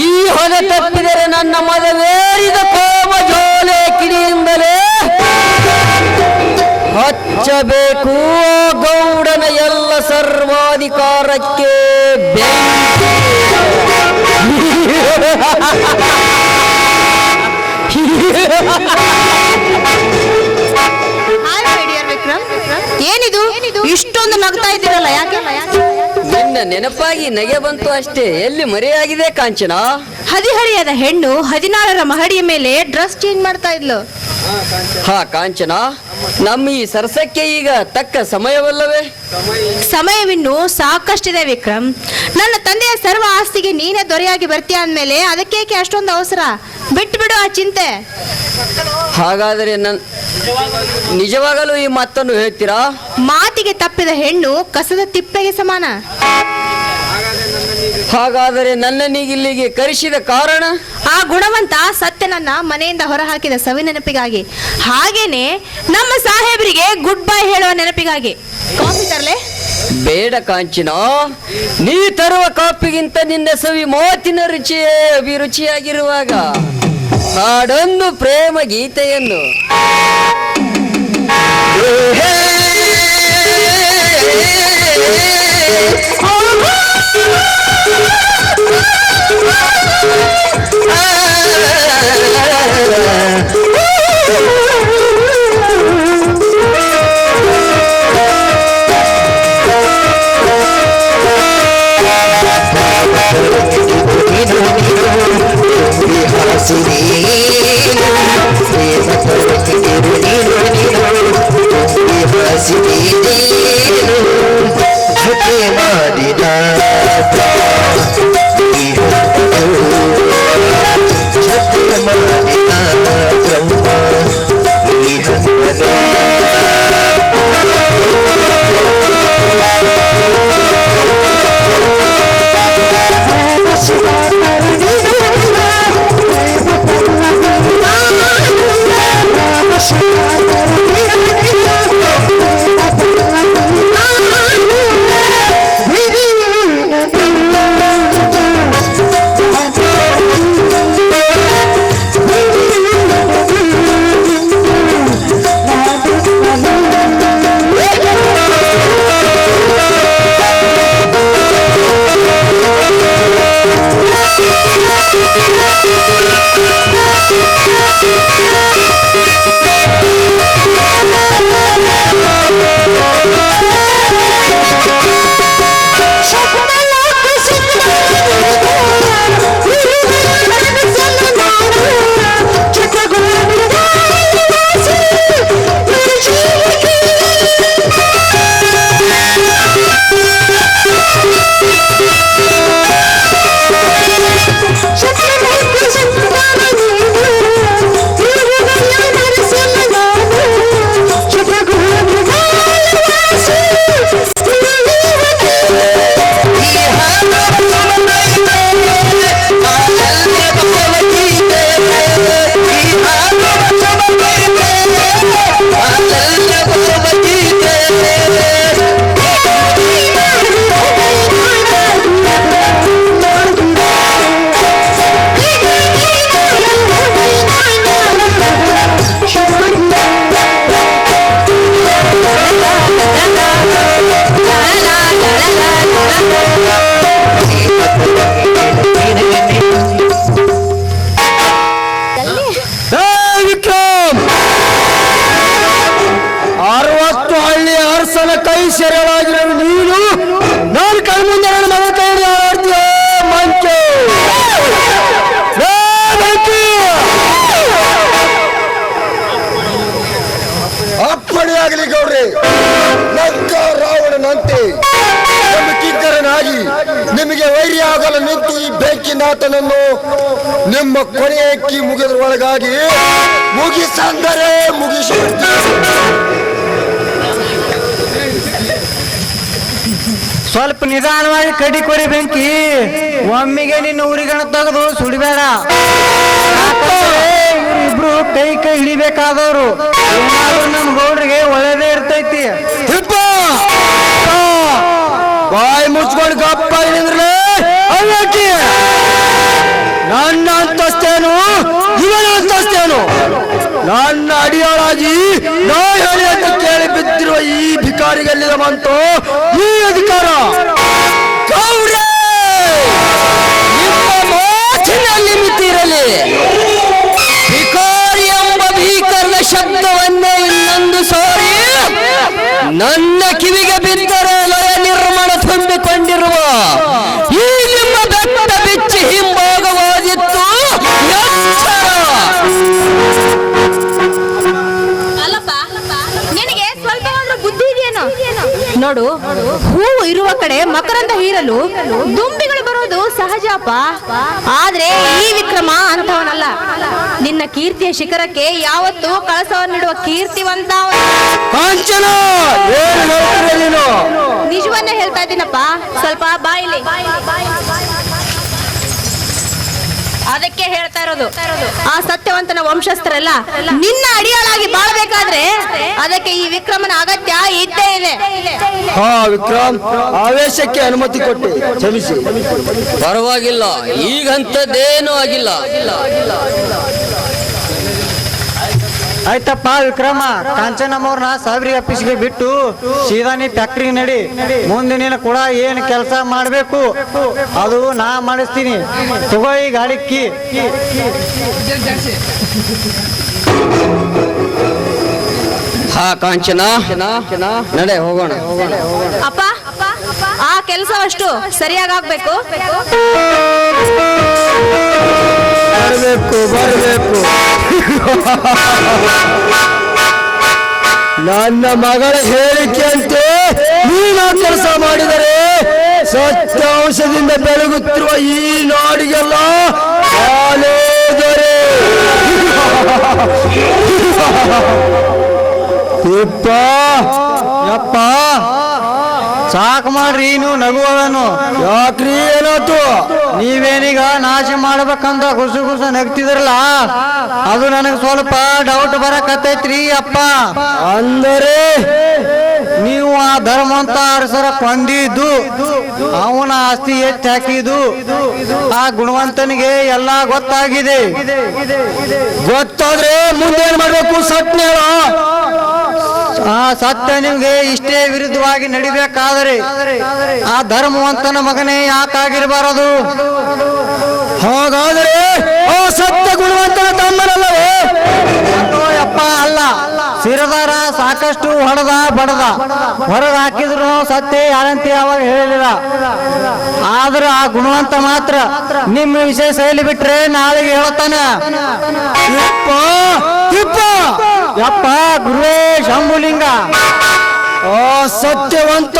ಈ ಹೊರೆ ತಪ್ಪಿದರೆ ನನ್ನ ಮದವೇರಿದ ಕೋಮ ಜೋಲೆ ಕಿಡಿಯಿಂದಲೇ ಹಚ್ಚಬೇಕು ಗೌಡನ ಎಲ್ಲ ಸರ್ವಾಧಿಕಾರಕ್ಕೆ ಏನಿದು ಇಷ್ಟೊಂದು ನಗ್ತಾ ಇದ್ದೀರಲ್ಲ, ಯಾಕೆ? ನಿನ್ನ ನೆನಪಾಗಿ ನಗೆ ಬಂತು ಅಷ್ಟೇ. ಎಲ್ಲಿ ಮರೆಯಾಗಿದೆ ಕಾಂಚನ? ಹದಿಹರಿಯದ ಹೆಣ್ಣು 16ರ ಮಹಡಿಯ ಮೇಲೆ ಡ್ರೆಸ್ ಚೇಂಜ್ ಮಾಡ್ತಾ ಇದ್ಲು. ಕಾಂಚನ, ನಮ್ಮ ಈ ಸರಸಕ್ಕೆ ಈಗ ತಕ್ಕ ಸಮಯವಲ್ಲವೇ? ಸಮಯವಿನ್ನು ಸಾಕಷ್ಟಿದೆ ವಿಕ್ರಮ್. ನನ್ನ ತಂದೆಯ ಸರ್ವ ಆಸ್ತಿಗೆ ನೀನೇ ದೊರೆಯಾಗಿ ಬರ್ತೀಯ ಅಂದ್ಮೇಲೆ ಅದಕ್ಕೇಕೆ ಅಷ್ಟೊಂದು ಅವಸರ? ಬಿಟ್ಟು ಬಿಡು ಆ ಚಿಂತೆ. ಹಾಗಾದರೆ ನಿಜವಾಗಲೂ ಈ ಮಾತನ್ನು ಹೇಳ್ತೀರಾ? ಮಾತಿಗೆ ತಪ್ಪಿದ ಹೆಣ್ಣು ಕಸದ ತಿಪ್ಪೆಗೆ ಸಮಾನ. ಹಾಗಾದರೆ ನನ್ನನ್ನೀಗಿಲ್ಲಿಗೆ ಕರೆಸಿದ ಕಾರಣ? ಆ ಗುಣವಂತ ಸತ್ಯನನ್ನ ಮನೆಯಿಂದ ಹೊರಹಾಕಿದ ಸವಿ ನೆನಪಿಗಾಗಿ, ಹಾಗೇನೆ ನಮ್ಮ ಸಾಹೇಬರಿಗೆ ಗುಡ್ ಬೈ ಹೇಳುವ ನೆನಪಿಗಾಗಿ. ಕಾಫಿ ತರಲೆ? ಬೇಡ ಕಾಂಚನ, ನೀ ತರುವ ಕಾಪಿಗಿಂತ ನಿನ್ನ ಸವಿ ಮಾತಿನ ರುಚಿಯೇ ಅಭಿರುಚಿಯಾಗಿರುವಾಗ ಹಾಡೊಂದು ಪ್ರೇಮ ಗೀತೆಯನ್ನು. ಬಯಸಿದೀನೇನು ಜೊತೆ ಮಾಡಿದ ಈ ಹೊತ್ತು ಜೊತೆ ಮಾಡಿದ ಬ್ರಹ್ಮ ಈ ಹಂತದ ಕೈ ಸೆರೆಯಾಗಿರೋ ನೀನು ನಾನು ಕಣ್ಮುಂದೆ ನನ್ನ ಮಗ ಕೈ ಆಡ್ತೀಯ ಮಂಚು ಅಪ್ಪಣೆಯಾಗಲಿ ಗೌಡ್ರೆ. ಲಂಕ ರಾವಣನಂತೆ ಕಿಂಕರನಾಗಿ ನಿಮಗೆ ವೈರಿಯಾಗಲು ನಿಂತು ಈ ಬೆಂಕಿನಾಥನನ್ನು ನಿಮ್ಮ ಕೊನೆಯ ಅಕ್ಕಿ ಮುಗಿದ್ರೊಳಗಾಗಿ ಮುಗಿಸಂದರೆ ಮುಗಿಸಿ. ಸ್ವಲ್ಪ ನಿಧಾನವಾಗಿ ಕಡಿ ಕೊರಿ ಬೆಂಕಿ, ಒಮ್ಮಿಗೆ ನಿನ್ನ ಊರಿಗಣ ತೆಗೆದು ಸುಡಿಬೇಡ. ಇಬ್ರು ಕೈ ಕೈ ಹಿಡಿಬೇಕಾದವ್ರು, ಏನಾದ್ರು ನಮ್ ಗೌಡ್ರಿಗೆ ಒಳ್ಳೇದೇ ಇರ್ತೈತಿ. ಬಾಯಿ ಮುಚ್ಕೊಂಡು ಗಪ್ಪ ನಿಂದ್ರಲೇ. ನನ್ನ ಅಂತಸ್ತೇನು ಇವನ ಅಂತಸ್ತೇನು? ನನ್ನ ಅಡಿಯಾಳಾಗಿ ನಾ ಹೇಳಿ ಅಂತ ಕೇಳಿ ಬಿದ್ದಿರುವ ಈ ಭಿಕಾರಿಗೆಲ್ಲಿದ ಬಂತು ಈ ಅಧಿಕಾರ? ಗೌರೇ, ನಿಮ್ಮ ಮಾತಿನಲ್ಲಿ ಮಿತಿರಲಿ. ಭಿಕಾರಿ ಎಂಬ ಭೀಕರನ ಶಬ್ದವನ್ನೇ ಇನ್ನೊಂದು ಸಾರಿ ನನ್ನ ಕಿವಿಗೆ ಬಿದ್ದರೆ ಲಯ ನಿರ್ಮಾಣ ತುಂಬಿಕೊಂಡಿರುವ ಈ ನಿಮ್ಮ ಬೆಟ್ಟ ಬಿಚ್ಚಿ ಹಿಂಭಾಗವಾಗಿತ್ತು. ನಿನಗೆ ಸ್ವಲ್ಪ ಬುದ್ಧಿ ಇದೆಯೇನೋ? ನೋಡು, ಹೂವು ಇರುವ ಕಡೆ ಮಕರಂದ ಹೀರಲು ದುಂಬಿಗಳು ಬರೋದು ಸಹಜಪ್ಪ. ಆದ್ರೆ ಈ ವಿಕ್ರಮ ಅಂತವನಲ್ಲ. ನಿನ್ನ ಕೀರ್ತಿಯ ಶಿಖರಕ್ಕೆ ಯಾವತ್ತೂ ಕಳಸವನ್ನಿಡುವ ಕೀರ್ತಿವಂತ ಕಾಂಚನ. ನಿಜವನ್ನ ಹೇಳ್ತಾ ಇದ್ದೀನಪ್ಪ, ಸ್ವಲ್ಪ ಬಾಯಿಲಿ. ಅದಕ್ಕೆ ಹೇಳ್ತಾ ಇರೋದು, ಆ ಸತ್ಯವಂತನ ವಂಶಸ್ಥರೆಲ್ಲ ನಿನ್ನ ಅಡಿಯಾಳಾಗಿ ಬಾಳ್ಬೇಕಾದ್ರೆ ಅದಕ್ಕೆ ಈ ವಿಕ್ರಮನ ಅಗತ್ಯ ಇದ್ದೇ ಇದೆ. ಹಾ ವಿಕ್ರಮ್, ಆವೇಶಕ್ಕೆ ಅನುಮತಿ ಕೊಟ್ಟು ಕ್ಷಮಿಸಿ. ಪರವಾಗಿಲ್ಲ, ಈಗಂತದ್ದೇನೂ ಆಗಿಲ್ಲ. ಆಯ್ತಪ್ಪ ವಿಕ್ರಮ, ಕಾಂಚನಮ್ಮವ್ರನ್ನ ಸಾಬ್ರಿ ಆಫೀಸ್ಗೆ ಬಿಟ್ಟು ಸೀದಾ ನೀ ಫ್ಯಾಕ್ಟ್ರಿ ನಡಿ. ಮುಂದೆ ನೀನು ಕೂಡ ಏನು ಕೆಲಸ ಮಾಡಬೇಕು ಅದು ನಾ ಮಾಡಿಸ್ತೀನಿ. ತಗೋ ಈ ಗಾಡಿಕ್ಕಿ. ಹಾ ಕಾಂಚನ, ನಡೆ ಹೋಗೋಣ. ಅಪ್ಪ, ಆ ಕೆಲಸ ಅಷ್ಟು ಸರಿಯಾಗಬೇಕು. ಬರಬೇಕು ನನ್ನ ಮಗಳ ಹೇಳಿಕೆಯಂತೆ ನೀನು ಕೆಲಸ ಮಾಡಿದರೆ ಸತ್ಯಾಂಶದಿಂದ ಬೆಳಗುತ್ತಿರುವ ಈ ನಾಡಿಗೆಲ್ಲ ನಾನೇ ದೊರೆ. ಯಪ್ಪ ಸಾಕು ಮಾಡ್ರಿ ನೀವು ನಗುವನು. ಯಾಕ್ರಿ ಏನಾಯ್ತು? ನೀವೇನೀಗ ನಾಶ ಮಾಡ್ಬೇಕಂತ ಗುಸು ಗುಸು ನಗ್ತಿದ್ರಲ್ಲ, ಅದು ನನಗೆ ಸ್ವಲ್ಪ ಡೌಟ್ ಬರಕತ್ತೈತ್ರಿ ಅಪ್ಪ. ಅಂದರೆ ನೀವು ಆ ಧರ್ಮವಂತ ಅರಸರ ಕೊಂದಿದ್ದು, ಅವನ ಆಸ್ತಿ ಎತ್ತಿ ಹಾಕಿದ್ದು ಆ ಗುಣವಂತನಿಗೆ ಎಲ್ಲ ಗೊತ್ತಾಗಿದೆ. ಗೊತ್ತಾದ್ರೆ ಮುಂದೇನ್ ಮಾಡ್ಬೇಕು? ಸತ್ಯ ಹೇಳ. ಆ ಸತ್ಯ ನಿಮ್ಗೆ ಇಷ್ಟೇ ವಿರುದ್ಧವಾಗಿ ನಡಿಬೇಕಾದರೆ ಆ ಧರ್ಮವಂತನ ಮಗನೇ ಯಾಕಾಗಿರಬಾರದು? ಹಾಗಾದರೆ ಆ ಸತ್ಯ ಗುಣವಂತನ ತಮ್ಮನಲ್ಲವೇ? ಅಪ್ಪ ಅಲ್ಲ, ಸಿರದಾರ ಸಾಕಷ್ಟು ಹೊಡೆದ ಬಡದ, ಹೊರಗೆ ಹಾಕಿದ್ರು ಸತ್ಯ ಯಾರಂತೆ ಯಾವಾಗ ಹೇಳಿಲ್ಲ. ಆದ್ರೆ ಆ ಗುಣವಂತ ಮಾತ್ರ ನಿಮ್ಮ ವಿಷಯ ಸೈಲಿ ಬಿಟ್ರೆ ನಾಳೆಗೆ ಹೇಳ್ತಾನೆ. ಯಪ್ಪ ಗುರುವೇ ಶಂಭುಲಿಂಗ, ಆ ಸತ್ಯವಂತ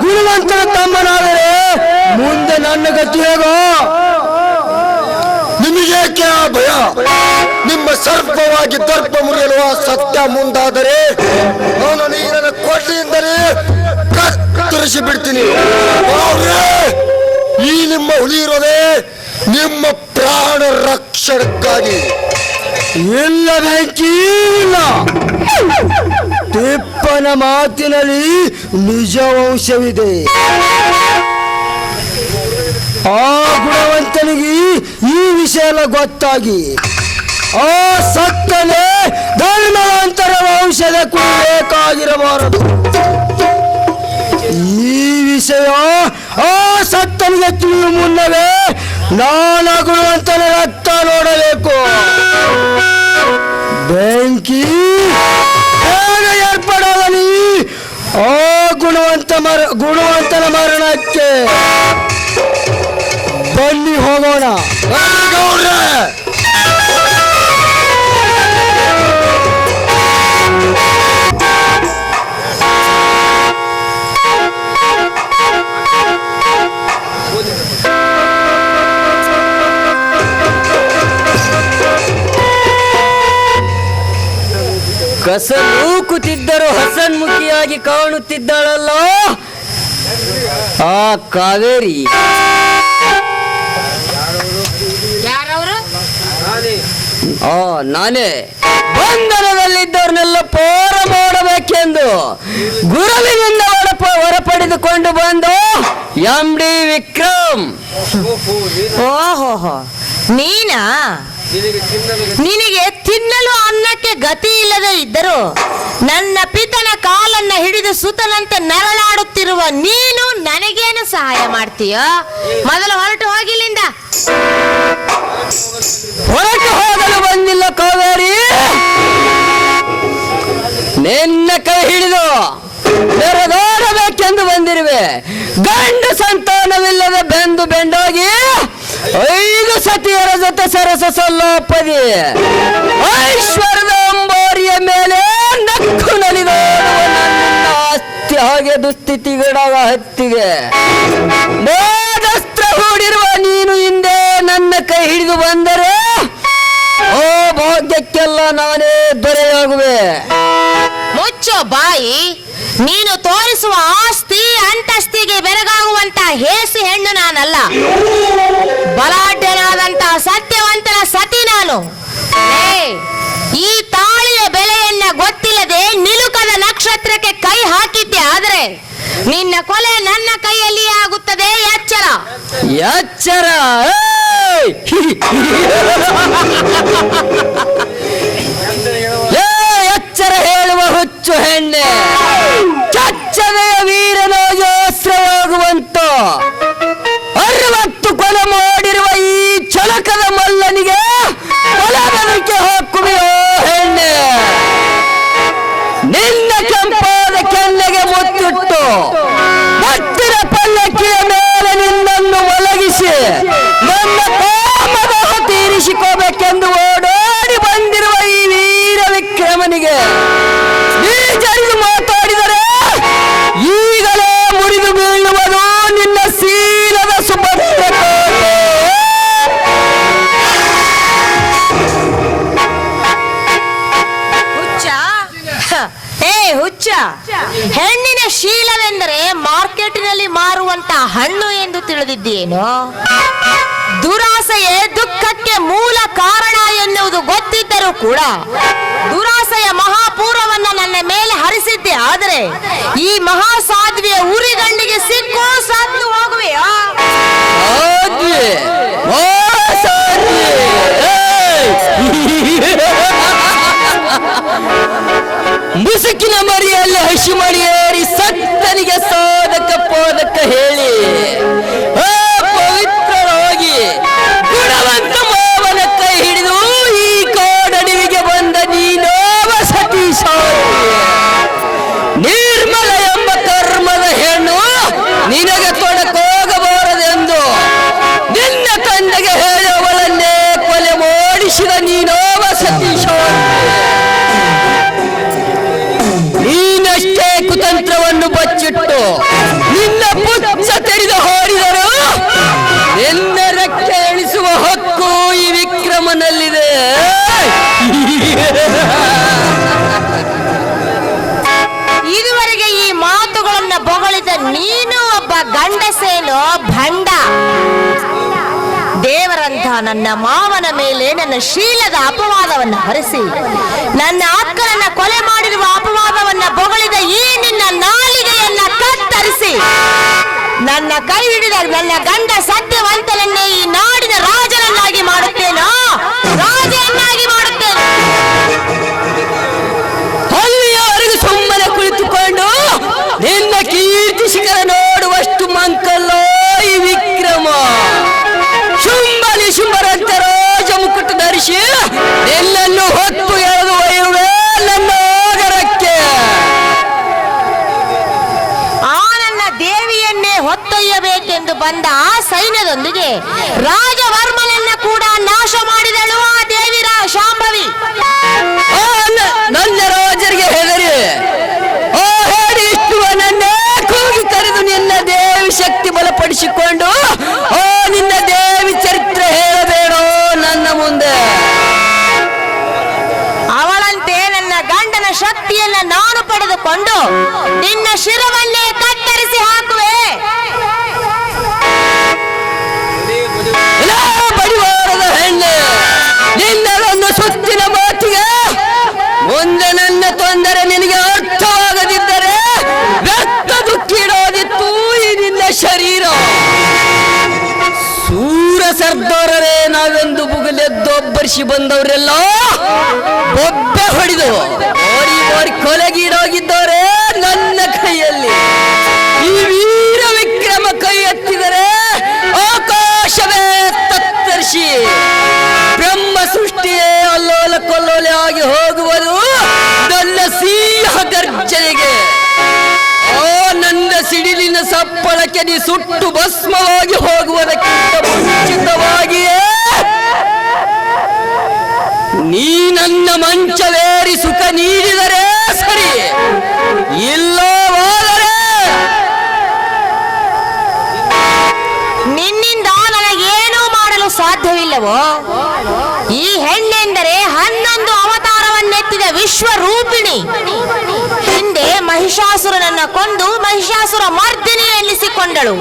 ಗುಣವಂತನ ತಮ್ಮನಾದರೆ ಮುಂದೆ ನನ್ನ ಗತಿ ಹೇಗೋ? ನಿಮಗೇಕೆ ಆ ಭಯ? ನಿಮ್ಮ ಸರ್ಪವಾಗಿ ದರ್ಪ ಮುರಿಯಲು ಆ ಸತ್ಯ ಮುಂದಾದರೆ ನಾನು ನೀರನ್ನ ಕೊಡ್ಲಿಯಿಂದಲೇ ಕತ್ತರಿಸಿ ಬಿಡ್ತೀನಿ. ಈ ನಿಮ್ಮ ಹುಲಿ ಇರೋದೇ ನಿಮ್ಮ ಪ್ರಾಣ ರಕ್ಷಣಕ್ಕಾಗಿ. ಇಲ್ಲ ಬೆಂಕಿ ಇಲ್ಲ. ತಿಪ್ಪನ ಮಾತಿನಲ್ಲಿ ನಿಜ ವಂಶವಿದೆ. ಆ ಗುಣವಂತನಿಗೆ ಈ ವಿಷಯ ಎಲ್ಲ ಗೊತ್ತಾಗಿ ಆ ಸತ್ತನೇ ಧರ್ಮವಂತರ ವಂಶದ ಬೇಕಾಗಿರಬಾರದು. ಈ ವಿಷಯ ಆ ಸತ್ತನಿಗೆ ತಿಳಿಯುವ ಮುನ್ನವೇ ನಾನು ಗುಣವಂತನ ರಕ್ತ ನೋಡಬೇಕು. ಬೆಂಕಿ ಹೇಗೆ ಏರ್ಪಡಲಿ ಆ ಗುಣವಂತನ ಮರಣಕ್ಕೆ? ಬನ್ನಿ ಹೋಗೋಣ. ಕಸ ನೂಕುತ್ತಿದ್ದರೂ ಹಸನ್ಮುಖಿಯಾಗಿ ಕಾಣುತ್ತಿದ್ದಾಳಲ್ಲ ಆ ಕಾವೇರಿ. ನಾನೇ ಬಂಧನದಲ್ಲಿದ್ದವ್ರನ್ನೆಲ್ಲ ಪೋರ ಮಾಡಬೇಕೆಂದು ಗುರುವಿನಿಂದ ಹೊರಪಡೆದುಕೊಂಡು ಬಂದು MD ವಿಕ್ರಮ್. ಓಹೋ, ನೀನಾ? ನಿನಗೆ ತಿನ್ನಲು ಅನ್ನಕ್ಕೆ ಗತಿ ಇಲ್ಲದೆ ಇದ್ದರು ನನ್ನ ಪಿತನ ಕಾಲನ್ನ ಹಿಡಿದು ಸುತನಂತೆ ನರಳಾಡುತ್ತಿರುವ ನೀನು ನನಗೇನು ಸಹಾಯ ಮಾಡ್ತೀಯೋ? ಮೊದಲು ಹೊರಟು ಹೋಗಿಲ್ಲಿಂದ. ಹೊರಟು ಹೋಗಲು ಬಂದಿಲ್ಲ ಕಾವೇರಿ, ನಿನ್ನ ಕೈ ಹಿಡಿದು ನೆರೆದೋಡಬೇಕೆಂದು ಬಂದಿರುವೆ. ಗಂಡು ಸಂತಾನವಿಲ್ಲದ ಬೆಂದು ಬೆಂಡೋಗಿ 5 ಸತಿಯರ ಜೊತೆ ಸರಸ ಸಲ್ಲೋಪದಿ ಐಶ್ವರ್ಯದ ಅಂಬಾರಿಯ ಮೇಲೆ ನಕ್ಕು ನಲಿದೋಡುವ ನನ್ನ ಆಸ್ತಿ ಹಾಗೆ ದುಸ್ಥಿತಿಗಡವ ಹತ್ತಿಗೆ ನೇದಸ್ತ್ರ ಹೂಡಿರುವ ನೀನು ಹಿಂದೆ ನನ್ನ ಕೈ ಹಿಡಿದು ಬಂದರೆ ಓ ಭಾಗ್ಯಕ್ಕೆಲ್ಲ ನಾನೇ ದೊರೆಯಾಗುವೆ. ಮುಚ್ಚೋ ಬಾಯಿ. ನೀನು ತೋರಿಸುವ ಆಸ್ತಿ ಅಂತಸ್ತಿಗೆ ಬೆರಗಾಗುವಂತ ಹೇಸಿ ಹೆಣ್ಣು ನಾನಲ್ಲ. ಬಲಾಢ್ಯನಾದಂತ ಸತ್ಯವಂತನ ಸತಿ ನಾನು. ಈ ತಾಳಿಯ ಬೆಲೆಯನ್ನ ಗೊತ್ತಿಲ್ಲದೆ ನಿಲುಕದ ನಕ್ಷತ್ರಕ್ಕೆ ಕೈ ಹಾಕಿದ್ದೆ ಆದ್ರೆ ನಿನ್ನ ಕೊಲೆ ನನ್ನ ಕೈಯಲ್ಲಿಯೇ ಆಗುತ್ತದೆ. ಎಚ್ಚರ ಎಚ್ಚರ. ಎಚ್ಚರ ಹೇಳುವ ಹುಚ್ಚು ಹೆಣ್ಣೆ, ಚಚ್ಚವೆಯ ವೀರನಾಗಿ ಆಶ್ರಯವಾಗುವಂತ 60 ಕೊಲೆ ಮಾಡಿರುವ ಈ ಛಲಕದ ಮಲ್ಲನಿಗೆ ಕೊಲೆಬೆದರಿಕೆ ಹಾಕುವೆಯೋ ಹೆಣ್ಣೆ? ನಿನ್ನ ಕೆಂಪಾದ ಕೆನ್ನೆಗೆ ಮುತ್ತಿಟ್ಟು ಭಕ್ತಿರ ಪಲ್ಲಕ್ಕಿಯ ಮೇಲೆ ನಿನ್ನನ್ನು ಒಲಗಿಸಿ ನನ್ನ ಕಾಮದ ತೀರಿಸಿಕೋಬೇಕೆಂದು ಓಡೋಡಿ ಬಂದಿರುವ ಈ ವೀರ ವಿಕ್ರಮನಿಗೆ ಬೀಜ ಹುಚ್ಚ, ಹೆಣ್ಣಿನ ಶೀಲವೆಂದರೆ ಮಾರ್ಕೆಟಿನಲ್ಲಿ ಮಾರುವಂತ ಹಣ್ಣು ಎಂದು ತಿಳಿದಿದ್ದೇನೋ? ದುರಾಸೆಯೇ ದುಃಖಕ್ಕೆ ಮೂಲ ಕಾರಣ ಎನ್ನುವುದು ಗೊತ್ತಿದ್ದರೂ ಕೂಡ ದುರಾಸೆಯ ಮಹಾಪೂರ್ವವನ್ನ ನನ್ನ ಮೇಲೆ ಹರಿಸಿದ್ದೆ. ಆದರೆ ಈ ಮಹಾಸಾಧ್ವಿಯ ಉರಿಗಣ್ಣಿಗೆ ಸಿಕ್ಕು ಸತ್ತು ಹೋಗುವೆಯಾ? ಮುಸುಕಿನ ಮರಿಯಲ್ಲಿ ಹಸಿ ಮಡಿಯೇರಿ ಸತ್ತನಿಗೆ ಸೋದಕ ಪೋದಕ ಹೇಳಿ ಪವಿತ್ರರಾಗಿ ಗುಣವಂತ ಮಾವನ ಕೈ ಹಿಡಿದು ಈ ಕೋಡಡಿವಿಗೆ ಬಂದ ನೀನೋವ ಸತೀಶ. ನಿರ್ಮಲ ಎಂಬ ಕರ್ಮದ ಹೆಣ್ಣು ನಿನಗೆ ತೊಡಕೋಗಬಾರದೆಂದು ನಿನ್ನ ತಂದೆಗೆ ಹೇಳಿ ಅವಳನ್ನೇ ಕೊಲೆ ಮಾಡಿಸಿದ ನೀನೋವ ಸತೀಶ. ನೀನಷ್ಟೇ ಕುತಂತ್ರವನ್ನು ಬಚ್ಚಿಟ್ಟು ನಿನ್ನ ಪುಚ್ಚ ತೆರೆದು ಹಾಡಿದರು ನಿನ್ನ ರಕ್ತ ಎಣಿಸುವ ಹಕ್ಕು ಈ ವಿಕ್ರಮನಲ್ಲಿದೆ. ಇದುವರೆಗೆ ಈ ಮಾತುಗಳನ್ನ ಬೊಗಳಿದ ನೀನು ಒಬ್ಬ ಗಂಡಸೇನೋ ಭಂಡ. ದೇವರಂತ ನನ್ನ ಮಾವನ ಮೇಲೆ ನನ್ನ ಶೀಲದ ಅಪವಾದವನ್ನು ಹರಿಸಿ ನನ್ನ ಅಕ್ಕನನ್ನ ಕೊಲೆ ಮಾಡಿರುವ ಅಪವಾದವನ್ನ ಬೊಗಳಿದ ಈ ನಿನ್ನ ನಾಲಿಗೆಯನ್ನ ಕತ್ತರಿಸಿ ನನ್ನ ಕೈ ಹಿಡಿದ ನನ್ನ ಗಂಡ ಸತ್ಯವಂತನನ್ನೇ ಈ ನಾಡಿನ ರಾಜನನ್ನಾಗಿ ಮಾಡುತ್ತೇನೋ, ರಾಜನನ್ನಾಗಿ ಮಾಡುತ್ತೇನೆ. ಅಲ್ಲಿಯವರೆಗೂ ಸುಮ್ಮನೆ ಕುಳಿತುಕೊಂಡು ನಿನ್ನ ಕೀರ್ತಿ ಶಿಖರ ನೋಡುವಷ್ಟು ಮಂಕಲ್ಲೋ ಈ ವಿಕ್ರಮ. ಶುಂಭಲಿ ಶುಂಭರಂತೆ ರಾಜ ಮುಕುಟ ಧರಿಸಿ ನಿನ್ನನ್ನು ಹೊತ್ತು ಎಳೆದು ಒಯ್ಯುವೆ ನನ್ನ ಆಗರಕ್ಕೆ. ಆ ನನ್ನ ದೇವಿಯನ್ನೇ ಹೊತ್ತೊಯ್ಯಬೇಕೆಂದು ಬಂದ ಆ ಸೈನ್ಯದೊಂದಿಗೆ ರಾಜವರ್ಮನನ್ನ ಕೂಡ ನಾಶ ಮಾಡಿದಳು ಆ ದೇವಿ ಶಾಂಭವಿ. ನನ್ನ ರಾಜರಿಗೆ ಹೆದರಿ ಹೇಳಿ ಇಷ್ಟುವನನ್ನೇ ಕೂಗಿ ಕರೆದು ನಿನ್ನ ದೇವಿ ಶಕ್ತಿ ಬಲಪಡಿಸಿಕೊಂಡು ನಿನ್ನ ದೇವಿ ಚರಿತ್ರೆ ಹೇಳಬೇಡೋ ನನ್ನ ಮುಂದೆ. ಅವಳಂತೆ ನನ್ನ ಗಂಡನ ಶಕ್ತಿಯನ್ನ ನಾನು ಪಡೆದುಕೊಂಡು ನಿನ್ನ ಶಿರವನ್ನೇ ಕತ್ತರಿಸಿ ಹಾಕುವೆ. ಬಡಿವಾರದ ಹೆಣ್ಣೆ, ನಿನ್ನದೊಂದು ಸುತ್ತಿನ ಮಾತಿಗೆ ಮುಂದೆ ನನ್ನ ತೊಂದರೆ ನಿನಗೆ ಅರ್ಥವಾಗದಿದ್ದರೆ ವ್ಯಕ್ತ ದುಃಖಿಡೋದಿತ್ತು ಈ ನಿನ್ನ ಶರೀರ. ಸೂರ ಸರ್ದಾರರೇ ನಾವೆಂದು ಬುಗುಲೆದ್ದೊಬ್ಬರಿಸಿ ಬಂದವರೆಲ್ಲ ಬೊಬ್ಬೆ ಹೊಡೆದು ಓಡಿ ಓಡಿ ಕೊಲೆಗೀಡೋಗಿದ್ದವರೇ ನನ್ನ ಕೈಯಲ್ಲಿ. ಈ ವೀರ ವಿಕ್ರಮ ಕೈ ಎತ್ತಿದರೆ ಆಕಾಶವೇ ತತ್ತರಿಸಿ ಬ್ರಹ್ಮ ಸೃಷ್ಟಿಯೇ ಅಲ್ಲೋಲ ಕೊಲ್ಲೋಲೆ ಆಗಿ ಹೋಗುವುದು ನನ್ನ ಸಿಂಹ ಗರ್ಜನೆಗೆ. ನನ್ನ ಸಿಡಿಲಿನ ಸಪ್ಪಳಕ್ಕೆ ನೀ ಸುಟ್ಟು ಭಸ್ಮವಾಗಿ ಹೋಗುವುದಕ್ಕಿಂತ ಮುಂಚಿತವಾಗಿಯೇ ನೀ ನನ್ನ ಮಂಚವೇರಿ ಸುಖ ನೀಡಿದರೆ ಸರಿ, ಇಲ್ಲವಾದರೆ ನಿನ್ನಿಂದ ನನಗೇನೂ ಮಾಡಲು ಸಾಧ್ಯವಿಲ್ಲವೋ? ಈ ಹೆಣ್ಣೆಂದರೆ 11 ಅವತಾರವನ್ನೆತ್ತಿದ ವಿಶ್ವರೂಪಿಣಿ. ಹಿಂದೆ ಮಹಿಷಾಸುರನನ್ನ ಕೊಂದು ಮಹಿಷಾಸುರ ಮರ್ದಿನಿ ಎನ್ನಿಸಿಕೊಂಡಳು.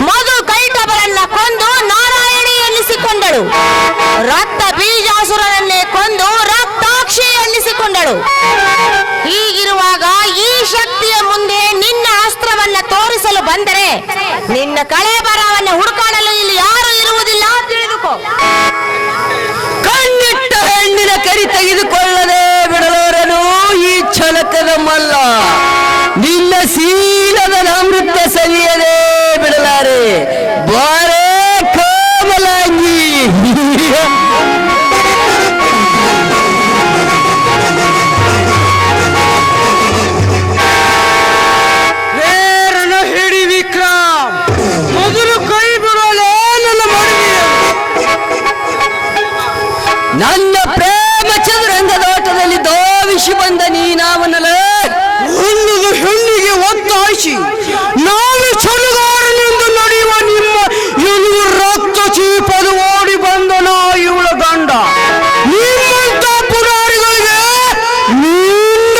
ಮಧು ಕೈಟಬರನ್ನ ಕೊಂದು ನಾರಾಯಣಿ ಎನ್ನಿಸಿಕೊಂಡಳು. ರಕ್ತ ಬೀಜಾಸುರನನ್ನೇ ಕೊಂದು ರಕ್ತಾಕ್ಷಿ ಎನ್ನಿಸಿಕೊಂಡಳು. ಹೀಗಿರುವಾಗ ಈ ಶಕ್ತಿಯ ಮುಂದೆ ನಿನ್ನ ಅಸ್ತ್ರವನ್ನ ತೋರಿಸಲು ಬಂದರೆ ನಿನ್ನ ಕಳೆಬರವನ್ನ ಹುಡುಕಾಡಲು ಇಲ್ಲಿ ಯಾರು ಇರುವುದಿಲ್ಲ, ತಿಳಿದುಕೋ. ಕಣ್ಣಿಟ್ಟ ಹೆಣ್ಣಿನ ಕರಿ ತೆಗೆದುಕೊಳ್ಳದೆ ಬಿಡಲೋರನು ಈ ಛಲಕದ ಮಲ್ಲ. ನಿನ್ನ ಶೀಲದ ಅಮೃತ ಸವಿಯದೆ ಬಿಡಲಾರೆ. ಬಾರೇ ಕೋಮಲಾಂಗಿ. ಹಿಡಿ ವಿಕ್ರಮ್, ಮೊದಲು ಕೈ ಬಿಡೋಲೆ ನನ್ನ ಮಡದಿ. ನನ್ನ ಪ್ರೇಮ ಚದುರಂಗದೋಟದಲ್ಲಿ ಧಾವಿಸಿ ಬಂದ ನೀನಾವನಲ್ಲ. ಹುಲ್ಲುದು ಹೆಣ್ಣಿಗೆ ಒತ್ತಾಯಿಸಿ ನಾನು ಚಳುಗಾರನೆಂದು ನಡೆಯುವ ನಿಮ್ಮ ಇನ್ನು ರಕ್ತ ಚೀಪದು ಓಡಿ ಬಂದನ ಇವಳ ಗಂಡ. ನಿಮ್ಮಂತ ಪುರಾರಿಗಳಿಗೆ ನಿನ್ನ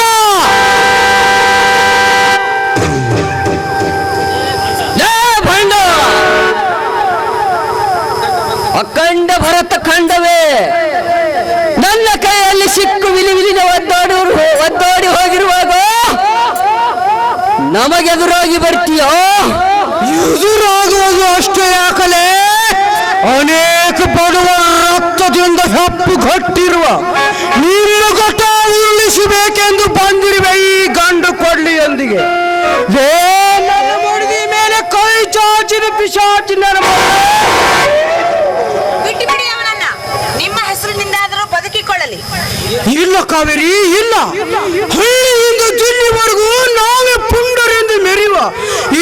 ಅಖಂಡ ಭರತ ಖಂಡವೇ ನನ್ನ ಕೈಯಲ್ಲಿ ಸಿಕ್ಕು ವಿಲಿವಿಲಿನ ಒದ್ದಾಡಿ ಹೋಗಿರುವಾಗ ನಮಗೆದುರಾಗಿ ಬರ್ತೀಯೋ? ಎದುರಾಗುವುದು ಅಷ್ಟೇ ಯಾಕಲೆ, ಅನೇಕ ಬಡವರ ರಕ್ತದಿಂದ ಹೆಪ್ಪುಗಟ್ಟಿರುವ ನಿಮ್ಮ ಘಟ ಉರುಳಿಸಬೇಕೆಂದು ಬಂದಿರುವೆ ಈ ಗಂಡು ಕೊಡ್ಲಿಯೊಂದಿಗೆ. ನನ್ನ ಮುಡಿದ ಮೇಲೆ ಕೈ ಚಾಚಿದ ಪಿಶಾಚಿನ ಬಿಟ್ಟು ಬಿಡಿ ಅವನನ್ನ, ನಿಮ್ಮ ಹೆಸರಿನಿಂದಾದರೂ ಬದುಕಿಕೊಳ್ಳಲಿ. ಇಲ್ಲ ಕಾವೇರಿ, ಇಲ್ಲ. ಹಳ್ಳಿಯಿಂದ ದಿಲ್ಲಿವರೆಗೂ ನಾವೇ ಪುಂಡರೆಂದು ಮೆರೆಯುವ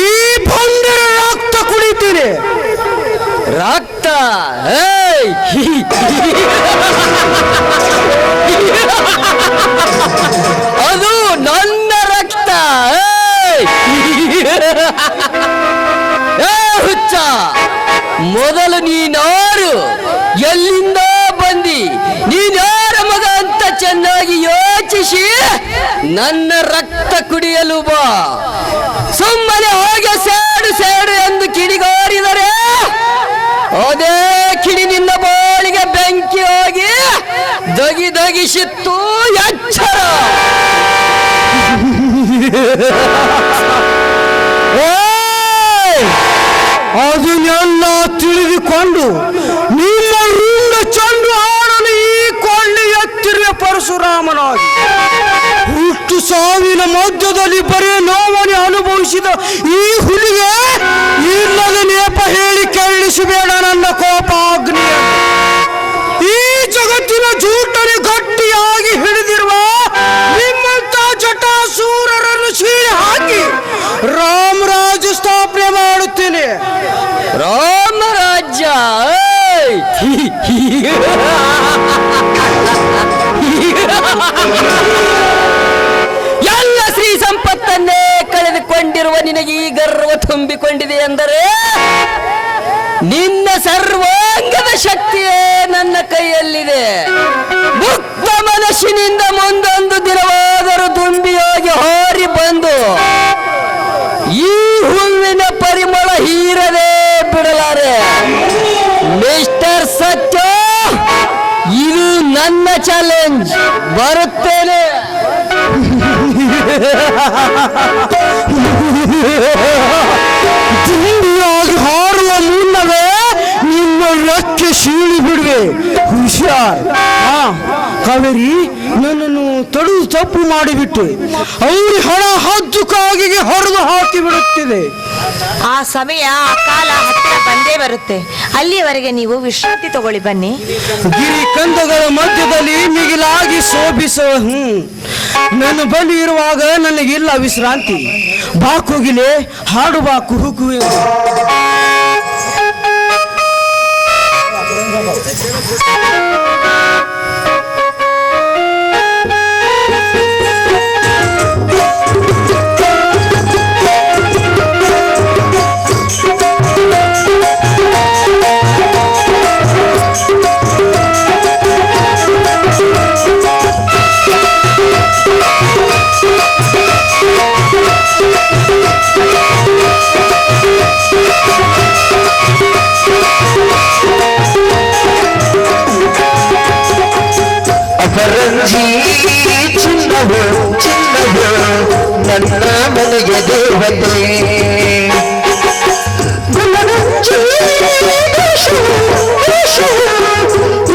ಈ ಬಂಡರ ರಕ್ತ ಕುಡಿತೀನಿ. ರಕ್ತ ಅದು ನನ್ನ ರಕ್ತ. ಹುಚ್ಚ, ಮೊದಲು ನೀನಾರು, ಎಲ್ಲಿಂದ ಬಂದಿ, ನೀನ್ಯಾರ ಮಗ ಅಂತ ಚೆನ್ನಾಗಿ ಯೋಚಿಸಿ ನನ್ನ ರಕ್ತ ಕುಡಿಯಲು ಬಾ. ಸುಮ್ಮನೆ ಹೋಗಿ ಸೇಡು ಸೇಡು ಎಂದು ಕಿಡಿಗಾರಿದರೆ ಅದೇ ಕಿಡಿ ನಿನ್ನ ಬೋಳಿಗೆ ಬೆಂಕಿ ಹೋಗಿ ದಗಿ ದಗಿಸಿತ್ತು. ಎಚ್ಚರ. ಅದನ್ನೆಲ್ಲ ತಿಳಿದುಕೊಂಡು ನಿಮ್ಮ ರುಂಡ ಚಂಡು ಆಡಲು ಈ ಕೊಳ್ಳಿ ಎತ್ತಿರುವ ಪರಶುರಾಮನಾಗಿ ಹುಟ್ಟು ಸಾವಿನ ಮಧ್ಯದಲ್ಲಿ ಬರೀ ನೋವನೆ ಅನುಭವಿಸಿದ ಈ ಹುಲಿಗೆ ಇಲ್ಲದ ನೇಪ ಹೇಳಿ ಕೇಳಿಸಬೇಡ ನನ್ನ ಕೋಪಾಗ್ನಿ. ಈ ಜಗತ್ತಿನ ಜೂಟನೆ ಗಟ್ಟಿಯಾಗಿ ಹಿಡಿದಿರುವ ನಿಮ್ಮಂತ ಜಟಾಸೂರರನ್ನು ಸೀಳಿ ಹಾಕಿ ರಾಮರಾಜ್ಯ ಸ್ಥಾಪನೆ ಮಾಡುತ್ತೇನೆ. ರಾಮರಾಜ್ಯ ಎಲ್ಲ ಶ್ರೀ ಸಂಪತ್ತನ್ನೇ ಕಳೆದುಕೊಂಡಿರುವ ನಿನಗೆ ಈ ಗರ್ವ ತುಂಬಿಕೊಂಡಿದೆ ಎಂದರೆ ನಿನ್ನ ಸರ್ವಾಂಗದ ಶಕ್ತಿಯೇ ನನ್ನ ಕೈಯಲ್ಲಿದೆ. ಮುಕ್ತ ಮನಸ್ಸಿನಿಂದ ಮುಂದೊಂದು ದಿನವಾದರೂ ತುಂಬಿಯೋಗಿ ಹಾರಿ ಬಂದು ಈ ಹೂವಿನ ಪರಿಮಳ ಹೀರದೆ ಬಿಡಲಾರೆ. ಮಿಸ್ಟರ್ ಸತ್ಯ, ಇದು ನನ್ನ ಚಾಲೆಂಜ್. ಬರುತ್ತೇನೆ. ತಿಂಡಿಯಾಗಿ ಹಾರುವ ಮುನ್ನವೇ ನಿಮ್ಮ ರೆಕ್ಕೆ ಸೀಳಿ ಬಿಡುವೆ. ಹುಷಾರ್. ಕಾವೇರಿ, ನನ್ನನ್ನು ತಡೆದು ತಪ್ಪು ಮಾಡಿಬಿಟ್ಟು ಅವ್ರ ಹಣ ಹದ್ದು ಕಾಗಿಗೆ ಹೊಡೆದು ಹಾಕಿ ಬಿಡುತ್ತಿದೆ. ಆ ಸಮಯ, ಆ ಕಾಲ ಹತ್ತಿರ ಬಂದೇ ಬರುತ್ತೆ. ಅಲ್ಲಿಯವರೆಗೆ ನೀವು ವಿಶ್ರಾಂತಿ ತಗೊಳ್ಳಿ ಬನ್ನಿ. ಗಿರಿ ಕಂದಗಳ ಮಧ್ಯದಲ್ಲಿ ಮಿಗಿಲಾಗಿ ಶೋಭಿಸೋ ನನ್ನ ಬಳಿ ಇರುವಾಗ ನನಗಿಲ್ಲ ವಿಶ್ರಾಂತಿ. ಬಾಕೋಗಿಲೆ ಹಾಡು ಬಾ ಕುಹುಕುವೆ. ಅಪರಂಜಿ ಚಿನ್ನವು ಚಿನ್ನವು ನನ್ನ ಮನೆಗೆ ದೇವತೆ. ಗುಣರಂಜಿ ದೇಶು ದೇಶು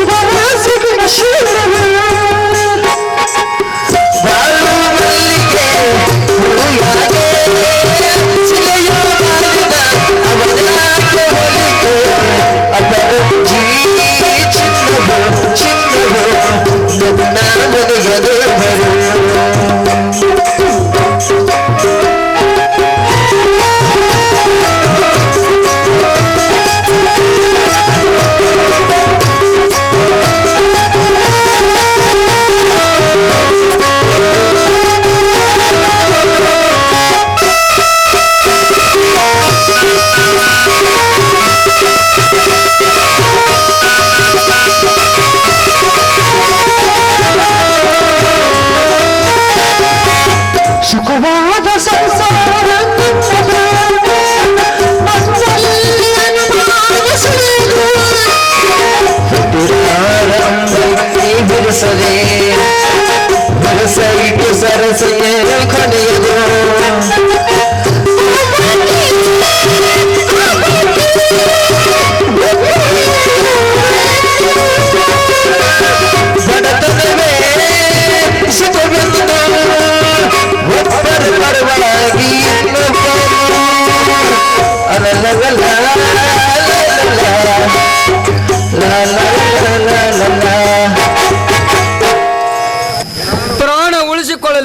ಉಪವಾಸಗಳ ಶೀಲವು. ಬಾಳು ಮಲ್ಲಿಗೆ ಹೂಯಾಗೆ ಸಿಲೆಯೋ ಮಾಡಿದ ಅವನಾಗೆ ಹೊಲಿಗೆ. ಅಪರಂಜಿ ಚಿನ್ನವು ಚಿನ್ನವು ನನ್ನ ಮನೆಗೆ ದೇವರು.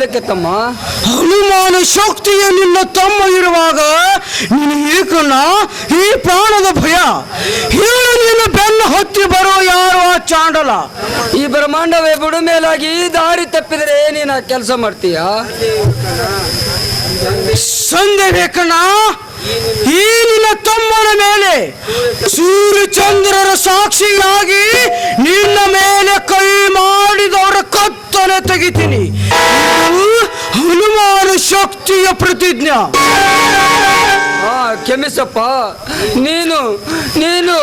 ಯಾವುದಕ್ಕೆ ತಮ್ಮ? ಹನುಮಾನ ಶಕ್ತಿಯ ನಿನ್ನ ತಮ್ಮ ಇರುವಾಗ ನೀನು ಏಕನ್ನ ಈ ಪ್ರಾಣದ ಭಯ ಹೇಳು. ನಿನ್ನ ಬೆನ್ನ ಹತ್ತಿ ಬರೋ ಯಾರು ಆ ಚಾಂಡಲ? ಈ ಬ್ರಹ್ಮಾಂಡವೇ ಬುಡು ಮೇಲಾಗಿ ದಾರಿ ತಪ್ಪಿದರೆ ನೀನು ಕೆಲಸ ಮಾಡ್ತೀಯ? ಸಂದೆ ಬೇಕಣ್ಣ. ಈ ನಿನ್ನ ತಮ್ಮನ ಮೇಲೆ ಸೂರ್ಯಚಂದ್ರರ ಸಾಕ್ಷಿಯಾಗಿ ನಿನ್ನ ಮೇಲೆ ಕೈ ಮಾಡಿದವರ ಕತ್ತಲೆ ತೆಗಿತೀನಿ. ಇದು ಹನುಮಾನ ಶಕ್ತಿಯ ಪ್ರತಿಜ್ಞಾ. ಕ್ಷಮಿಸಪ್ಪ, ನೀನು ನೀನು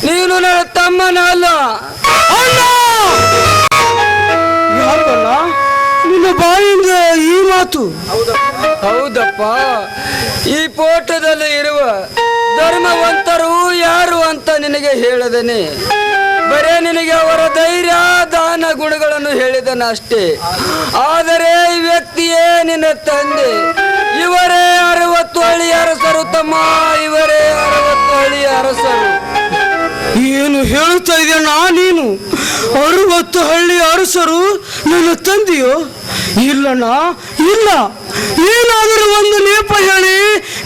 ನೀನು ನನ್ನ ತಮ್ಮನ ಅಲ್ಲ. ಅಣ್ಣ, ಯಾಕಲ್ಲ ನಿನ್ನ ಬಾಯಿಂದ ಈ ಮಾತು? ಹೌದಪ್ಪ, ಈ ಫೋಟೋದಲ್ಲಿ ಇರುವ ಧರ್ಮವಂತರು ಯಾರು ಅಂತ ನಿನಗೆ ಹೇಳದೇನೆ, ಬರೇ ನಿನಗೆ ಅವರ ಧೈರ್ಯ ದಾನ ಗುಣಗಳನ್ನು ಹೇಳಿದನ ಅಷ್ಟೇ. ಆದರೆ ಈ ವ್ಯಕ್ತಿಯೇ ನಿನ್ನ ತಂದೆ. ಇವರೇ 60 ಹಳ್ಳಿಯ ಅರಸರು ತಮ್ಮ, ಇವರೇ 60 ಹಳ್ಳಿಯ ಅರಸರು. ಏನು ಹೇಳ್ತಾ ಇದೆಯಣ್ಣ ನೀನು? 60 ಹಳ್ಳಿ ಅರಸರು ನನ್ನ ತಂದೆಯೋ? ಇಲ್ಲಣ್ಣ, ಇಲ್ಲ. ಏನಾದರೂ ಒಂದು ನೇಪ ಹೇಳಿ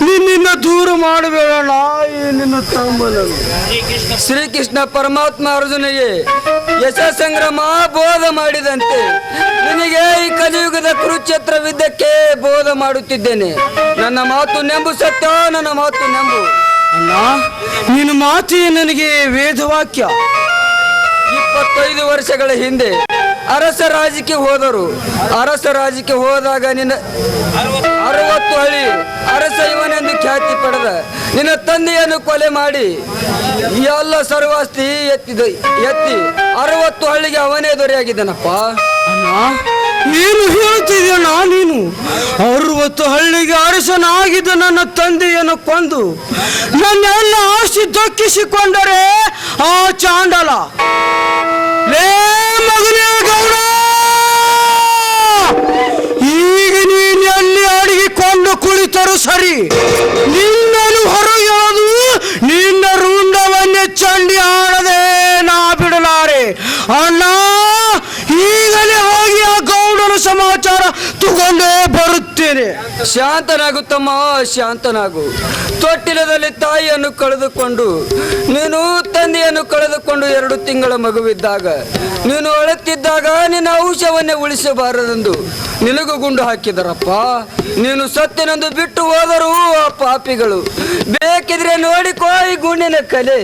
ನಿನ್ನಿಂದ ದೂರ ಮಾಡಬೇಡಣ್ಣ ಈ ನಿನ್ನ ತಮ್ಮನನ್ನು. ಶ್ರೀಕೃಷ್ಣ ಪರಮಾತ್ಮ ಅರ್ಜುನಿಗೆ ಯಶ ಸಂಗ್ರಾಮ ಬೋಧ ಮಾಡಿದಂತೆ ನಿನಗೆ ಈ ಕಲಿಯುಗದ ಕುರುಕ್ಷೇತ್ರ ವಿದ್ಯಕ್ಕೆ ಬೋಧ ಮಾಡುತ್ತಿದ್ದೇನೆ. ನನ್ನ ಮಾತು ನೆಂಬು ಸತ್ಯ, ನನ್ನ ಮಾತು ನೆಂಬು. ಅಣ್ಣ, ನಿನ್ನ ಮಾತಿ ನನಗೆ ವೇದವಾಕ್ಯ. 25 ವರ್ಷಗಳ ಹಿಂದೆ ಅರಸ ರಾಜ್ಯಕ್ಕೆ ಹೋದರು. ಅರಸ ರಾಜ್ಯಕ್ಕೆ ಹೋದಾಗ ನಿನ್ನ 60 ಹಳ್ಳಿ ಅರಸ ಇವನೆಂದು ಖ್ಯಾತಿ ಪಡೆದ ನಿನ್ನ ತಂದೆಯನ್ನು ಕೊಲೆ ಮಾಡಿ ಎಲ್ಲ ಸರ್ವಾಸ್ತಿ ಎತ್ತಿ 60 ಹಳ್ಳಿಗೆ ಅವನೇ ದೊರೆಯಾಗಿದ್ದಾನಪ್ಪ. ಅಣ್ಣ, ಏನು ಹೇಳ್ತಿದ್ಯಣ್ಣ ನೀನು? 60 ಹಳ್ಳಿಗೆ ಅರಸನಾಗಿದ್ದ ನನ್ನ ತಂದೆಯನ್ನು ಕೊಂದು ನನ್ನೆಲ್ಲ ಆಸ್ತಿ ದಕ್ಕಿಸಿಕೊಂಡರೆ ಆ ಚಾಂಡಲ. ಲೇ ಮಗನೇ ಗೌಡ, ಈಗ ನೀನು ಎಲ್ಲಿ ಅಡಗಿಕೊಂಡು ಕುಳಿತರು ಸರಿ, ನಿನ್ನನ್ನು ಹೊರಗೆಳೆದು ನಿನ್ನ ರುಂಡವನ್ನೇ ಚಂಡಿ ಆಡದೆ ನಾ ಬಿಡಲಾರೆ. ಅಣ್ಣ, ಈಗಲೇ ಹೋಗಿ ಆ ಗೌಡನ ಸಮಾಚಾರ ತಗೊಂಡೇ ಬರುತ್ತೇನೆ. ಶಾಂತನಾಗುತ್ತಮ್ಮ, ಶಾಂತನಾಗು. ತೊಟ್ಟಿಲದಲ್ಲಿ ತಾಯಿಯನ್ನು ಕಳೆದುಕೊಂಡು ನೀನು ತಂದೆಯನ್ನು ಕಳೆದುಕೊಂಡು 2 ತಿಂಗಳ ಮಗುವಿದ್ದಾಗ ನೀನು ಅಳುತ್ತಿದ್ದಾಗ ನಿನ್ನ ಔಷಧವನ್ನೇ ಉಳಿಸಬಾರದೆಂದು ನಿನಗೂ ಗುಂಡು ಹಾಕಿದರಪ್ಪ. ನೀನು ಸತ್ಯನೆಂದು ಬಿಟ್ಟು ಹೋದರೂ ಆ ಪಾಪಿಗಳು ಬೇಕಿದ್ರೆ ನೋಡಿಕೋ ಈ ಗುಂಡಿನ ಕಲೆ.